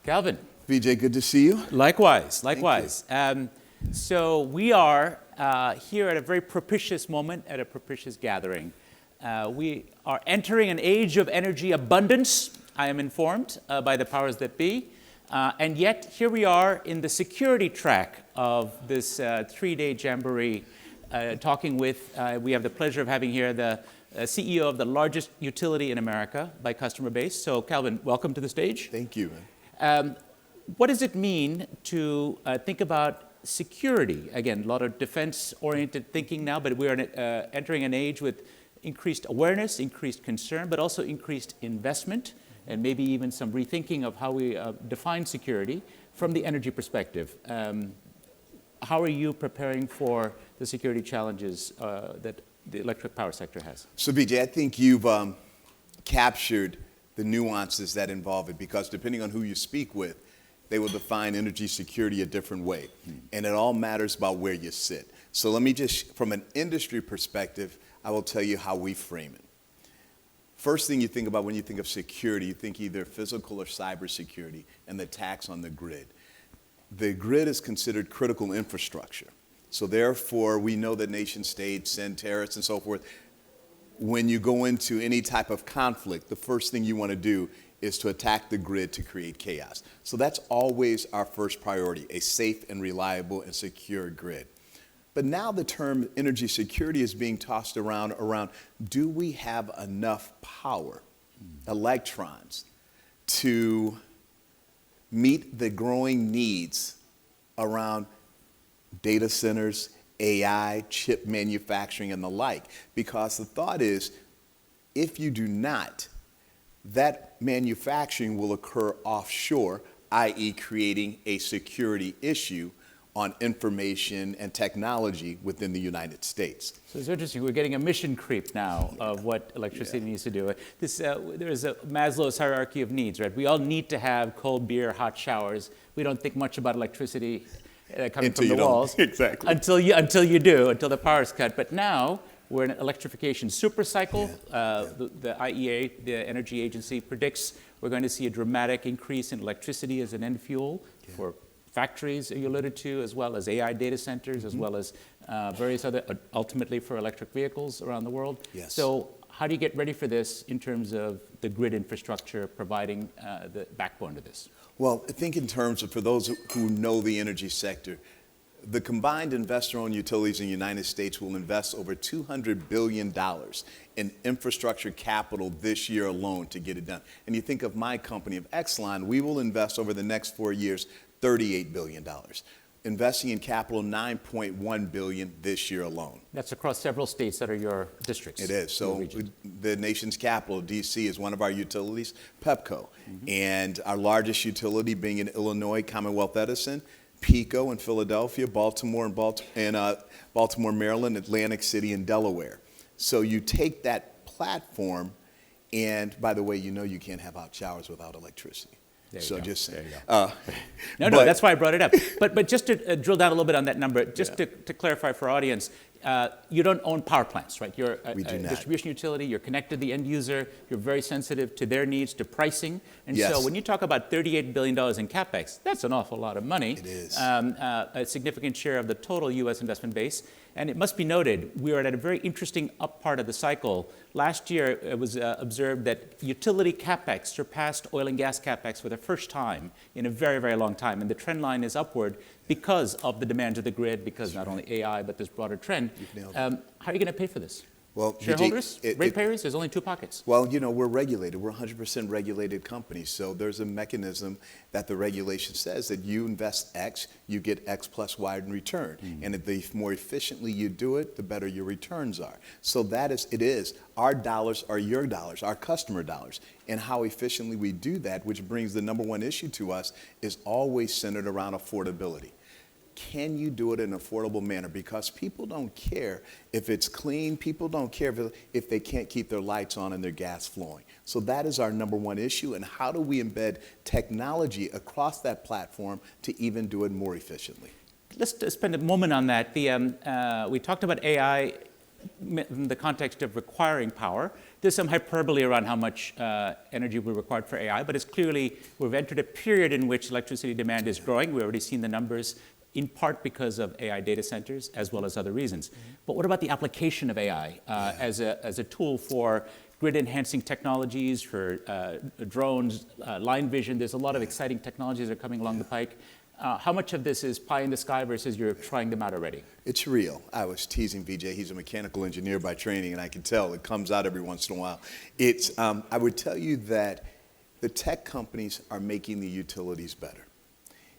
Calvin. Vijay, good to see you. Likewise. So we are here at a very propitious moment, at a propitious gathering. We are entering an age of energy abundance, I am informed, by the powers that be. And yet, here we are in the security track of this three-day jamboree, talking with, we have the pleasure of having here the CEO of the largest utility in America by customer base. So, Calvin, welcome to the stage. Thank you. What does it mean to think about security? Again, a lot of defense-oriented thinking now, but we are entering an age with increased awareness, increased concern, but also increased investment, and maybe even some rethinking of how we define security from the energy perspective. How are you preparing for the security challenges that the electric power sector has? So, Vijay, I think you've captured the nuances that involve it, because depending on who you speak with, they will define energy security a different way. And it all matters about where you sit. So let me just, from an industry perspective, I will tell you how we frame it. First thing you think about when you think of security, you think either physical or cyber security and the attacks on the grid. The grid is considered critical infrastructure. So therefore, we know that nation states send terrorists and so forth. When you go into any type of conflict, the first thing you want to do is to attack the grid to create chaos. So that's always our first priority, a safe and reliable and secure grid. But now the term energy security is being tossed around, do we have enough power, electrons, to meet the growing needs around data centers, AI, chip manufacturing, and the like? Because the thought is, if you do not, that manufacturing will occur offshore, i.e. creating a security issue on information and technology within the United States. So it's interesting, we're getting a mission creep now of what electricity needs to do. There's a Maslow's hierarchy of needs, right? We all need to have cold beer, hot showers. We don't think much about electricity coming from the walls. Exactly. Until you do, until the power's cut. But now, we're in an electrification super cycle. The IEA, the Energy Agency, predicts we're going to see a dramatic increase in electricity as an end fuel for factories you alluded to, as well as AI data centers, as well as various other, ultimately for electric vehicles around the world. Yes. So how do you get ready for this in terms of the grid infrastructure providing the backbone to this? Well, I think in terms of, for those who know the energy sector, the combined investor-owned utilities in the United States will invest over $200 billion in infrastructure capital this year alone to get it done. And you think of my company, of Exelon, we will invest over the next 4 years $38 billion. Investing in capital, $9.1 billion this year alone. That's across several states that are your districts. It is. So the nation's capital, D.C., is one of our utilities, Pepco. And our largest utility being in Illinois, Commonwealth Edison, PECO in Philadelphia, Baltimore, Maryland, Atlantic City, and Delaware. So you take that platform, and by the way, you know you can't have hot showers without electricity. So just saying. No, that's why I brought it up. But just to drill down a little bit on that number, just to clarify for our audience, you don't own power plants, right? You're a distribution utility, you're connected to the end user, you're very sensitive to their needs, to pricing. And so when you talk about $38 billion in CapEx, that's an awful lot of money. It is. A significant share of the total U.S. investment base. And it must be noted, we are at a very interesting up part of the cycle. Last year, it was observed that utility CapEx surpassed oil and gas CapEx for the first time in a very, very long time. And the trend line is upward because of the demands of the grid, because not only AI, but this broader trend. How are you going to pay for this? Well, shareholders, ratepayers, there's only two pockets. Well, you know, we're regulated. We're a 100% regulated company. So there's a mechanism that the regulation says that you invest X, you get X plus Y in return. And the more efficiently you do it, the better your returns are. So it is. Our dollars are your dollars, our customer dollars. And how efficiently we do that, which brings the number one issue to us, is always centered around affordability. Can you do it in an affordable manner? Because people don't care if it's clean. People don't care if they can't keep their lights on and their gas flowing. So that is our number one issue. And how do we embed technology across that platform to even do it more efficiently? Let's spend a moment on that. We talked about AI in the context of requiring power. There's some hyperbole around how much energy will be required for AI, but it's clearly we've entered a period in which electricity demand is growing. We've already seen the numbers, in part because of AI data centers, as well as other reasons. But what about the application of AI as a tool for grid-enhancing technologies, for drones, line vision? There's a lot of exciting technologies that are coming along the pike. How much of this is pie in the sky versus you're trying them out already? It's real. I was teasing Vijay. He's a mechanical engineer by training, and I can tell it comes out every once in a while. I would tell you that the tech companies are making the utilities better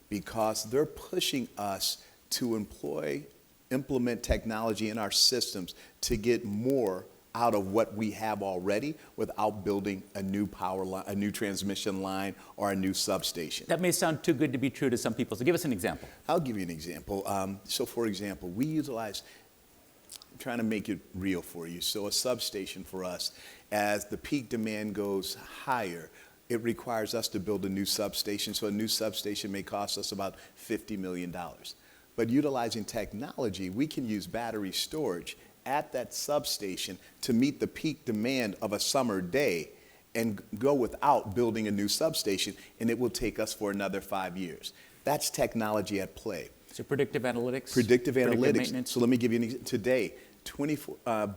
because they're pushing us to implement technology in our systems to get more out of what we have already without building a new power line, a new transmission line, or a new substation. That may sound too good to be true to some people, so give us an example. I'll give you an example. So for example, we utilize, I'm trying to make it real for you. So a substation for us, as the peak demand goes higher, it requires us to build a new substation. So a new substation may cost us about $50 million. But utilizing technology, we can use battery storage at that substation to meet the peak demand of a summer day and go without building a new substation, and it will take us for another 5 years. That's technology at play. So predictive analytics? Predictive analytics. Maintenance. So let me give you an example. Today,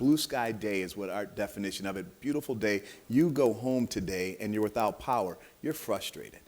blue sky day is what our definition of it. Beautiful day. You go home today and you're without power. You're frustrated.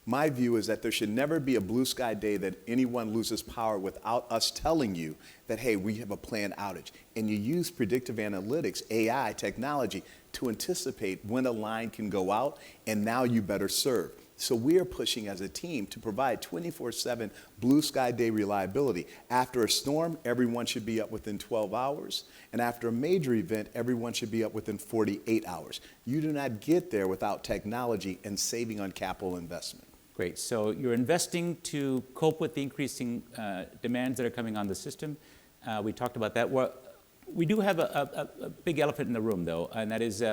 My view is that there should never be a blue sky day that anyone loses power without us telling you that, hey, we have a planned outage. And you use predictive analytics, AI technology, to anticipate when a line can go out, and now you better serve. So we are pushing as a team to provide 24/7 blue sky day reliability. After a storm, everyone should be up within 12 hours. And after a major event, everyone should be up within 48 hours. You do not get there without technology and saving on capital investment. Great. So you're investing to cope with the increasing demands that are coming on the system. We talked about that. We do have a big elephant in the room, though, and that is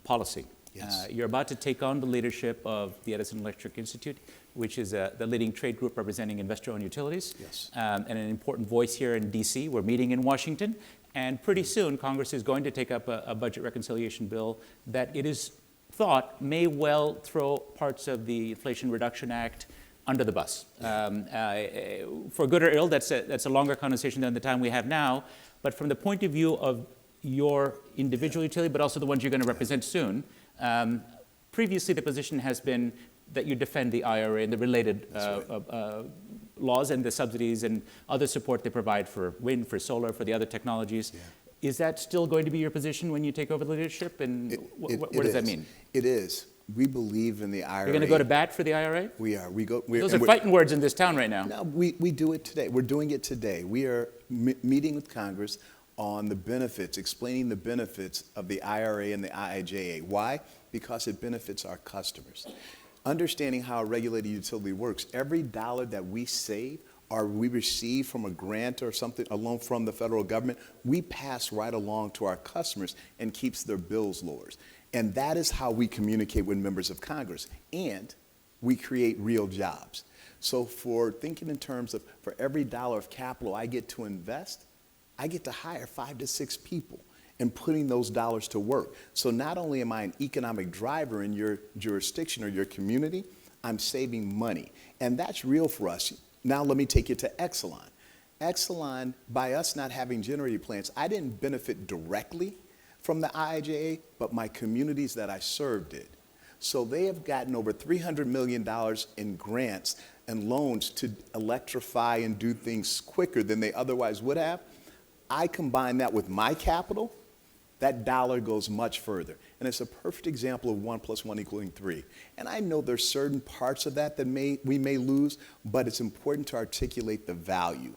policy. Yes. You're about to take on the leadership of the Edison Electric Institute, which is the leading trade group representing investor-owned utilities, Yes. And an important voice here in D.C. We're meeting in Washington, and pretty soon Congress is going to take up a budget reconciliation bill that it is thought may well throw parts of the Inflation Reduction Act under the bus. For good or ill, that's a longer conversation than the time we have now. But from the point of view of your individual utility, but also the ones you're going to represent soon, previously the position has been that you defend the IRA and the related laws and the subsidies and other support they provide for wind, for solar, for the other technologies. Yeah. Is that still going to be your position when you take over the leadership? And what does that mean? It is. We believe in the IRA. You're going to go to bat for the IRA? We are. Those are fighting words in this town right now. No, we do it today. We're doing it today. We are meeting with Congress on the benefits, explaining the benefits of the IRA and the IIJA. Why? Because it benefits our customers. Understanding how a regulated utility works, every dollar that we save or we receive from a grant or something, a loan from the federal government, we pass right along to our customers and keeps their bills lower. And that is how we communicate with members of Congress. And we create real jobs. So for thinking in terms of, for every dollar of capital I get to invest, I get to hire 5 to 6 people and putting those dollars to work. So not only am I an economic driver in your jurisdiction or your community, I'm saving money. And that's real for us. Now let me take you to Exelon. Exelon, by us not having generating plants, I didn't benefit directly from the IIJA, but my communities that I served did. So they have gotten over $300 million in grants and loans to electrify and do things quicker than they otherwise would have. I combine that with my capital, that dollar goes much further. And it's a perfect example of 1 + 1 = 3. And I know there's certain parts of that we may lose, but it's important to articulate the value.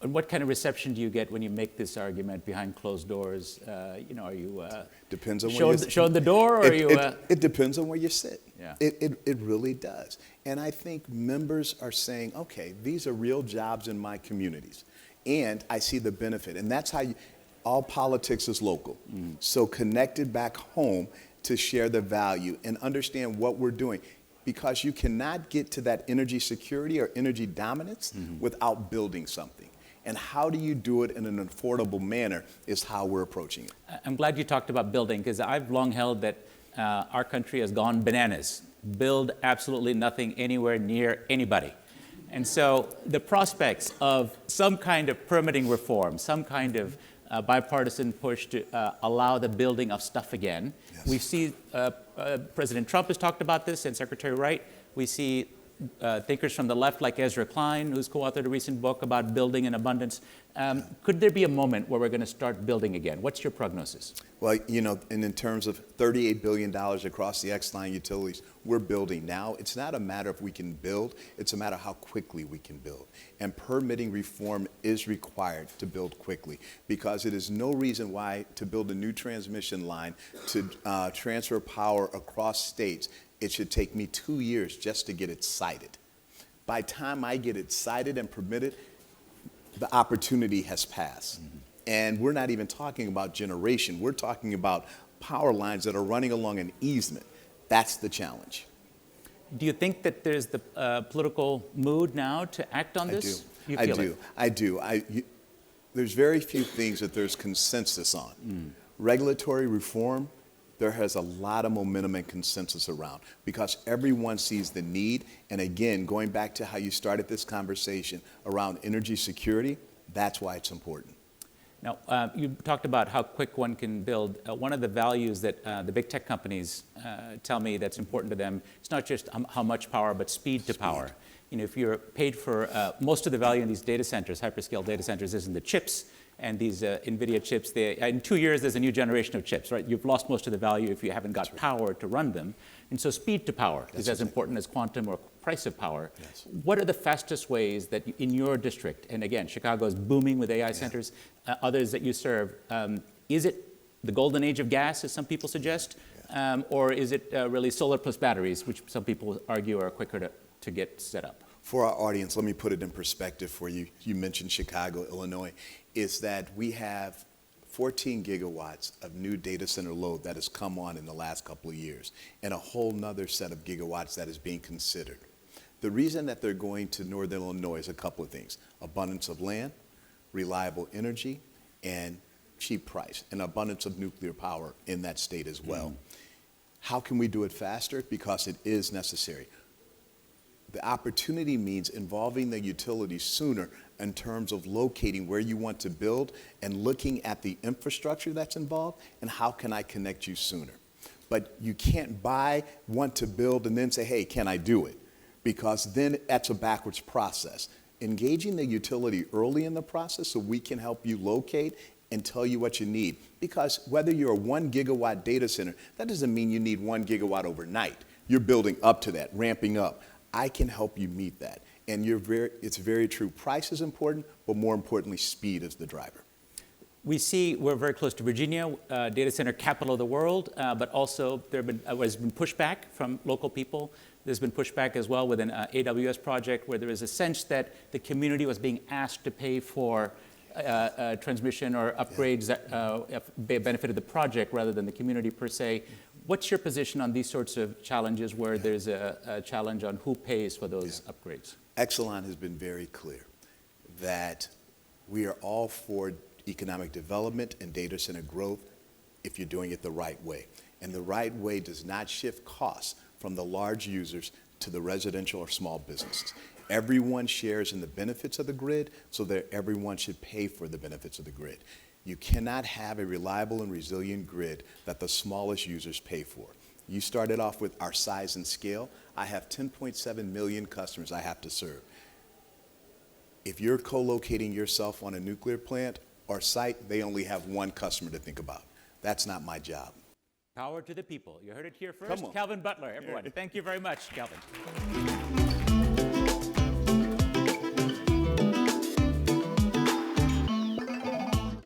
And what kind of reception do you get when you make this argument behind closed doors? Are you depends on where showing the door, or it depends on where you sit. Yeah. It really does. And I think members are saying, okay, these are real jobs in my communities, and I see the benefit. And that's how all politics is local. Mm. So connected back home to share the value and understand what we're doing. Because you cannot get to that energy security or energy dominance without building something. And how do you do it in an affordable manner is how we're approaching it. I'm glad you talked about building, because I've long held that our country has gone bananas. Build absolutely nothing anywhere near anybody. And so the prospects of some kind of permitting reform, some kind of bipartisan push to allow the building of stuff again. Yes. We see President Trump has talked about this, and Secretary Wright. We see thinkers from the left like Ezra Klein, who's co-authored a recent book about building in abundance. Could there be a moment where we're going to start building again? What's your prognosis? Well, you know, and in terms of $38 billion across the Exelon utilities, we're building now. It's not a matter of we can build, it's a matter of how quickly we can build. And permitting reform is required to build quickly, because it is no reason why to build a new transmission line to transfer power across states, it should take me 2 years just to get it sited. By the time I get it sited and permitted, the opportunity has passed. Mm-hmm. And we're not even talking about generation. We're talking about power lines that are running along an easement. That's the challenge. Do you think that there's the political mood now to act on this? I do. There's very few things that there's consensus on. Regulatory reform, there has a lot of momentum and consensus around, because everyone sees the need. And again, going back to how you started this conversation around energy security, that's why it's important. Now, you talked about how quick one can build. One of the values that the big tech companies tell me that's important to them, it's not just how much power, but speed to power. You know, if you're paid for most of the value in these data centers, hyperscale data centers, is in the chips. And these NVIDIA chips, in 2 years, there's a new generation of chips, right? You've lost most of the value if you haven't got power to run them. And so speed to power is as important as quantum or price of power. Yes. What are the fastest ways that in your district, and again, Chicago is booming with AI centers, others that you serve, is it the golden age of gas, as some people suggest, or is it really solar plus batteries, which some people argue are quicker to get set up? For our audience, let me put it in perspective for you. You mentioned Chicago, Illinois. Is that we have 14 gigawatts of new data center load that has come on in the last couple of years, and a whole nother set of gigawatts that is being considered. The reason that they're going to Northern Illinois is a couple of things: abundance of land, reliable energy, and cheap price, and abundance of nuclear power in that state as well. How can we do it faster? Because it is necessary. The opportunity means involving the utilities sooner in terms of locating where you want to build and looking at the infrastructure that's involved and how can I connect you sooner. But you can't want to build and then say, hey, can I do it? Because then that's a backwards process. Engaging the utility early in the process so we can help you locate and tell you what you need. Because whether you're a 1 gigawatt data center, that doesn't mean you need 1 gigawatt overnight. You're building up to that, ramping up. I can help you meet that. And it's very true. Price is important, but more importantly, speed is the driver. We're very close to Virginia, data center capital of the world, but also there has been pushback from local people. There's been pushback as well with an AWS project where there is a sense that the community was being asked to pay for transmission or upgrades that benefited the project rather than the community per se. What's your position on these sorts of challenges where there's a challenge on who pays for those upgrades? Exelon has been very clear that we are all for economic development and data center growth if you're doing it the right way. And the right way does not shift costs from the large users to the residential or small businesses. Everyone shares in the benefits of the grid, so that everyone should pay for the benefits of the grid. You cannot have a reliable and resilient grid that the smallest users pay for. You started off with our size and scale. I have 10.7 million customers I have to serve. If you're co-locating yourself on a nuclear plant or site, they only have one customer to think about. That's not my job. Power to the people. You heard it here first. Calvin Butler, everyone. Thank you very much, Calvin.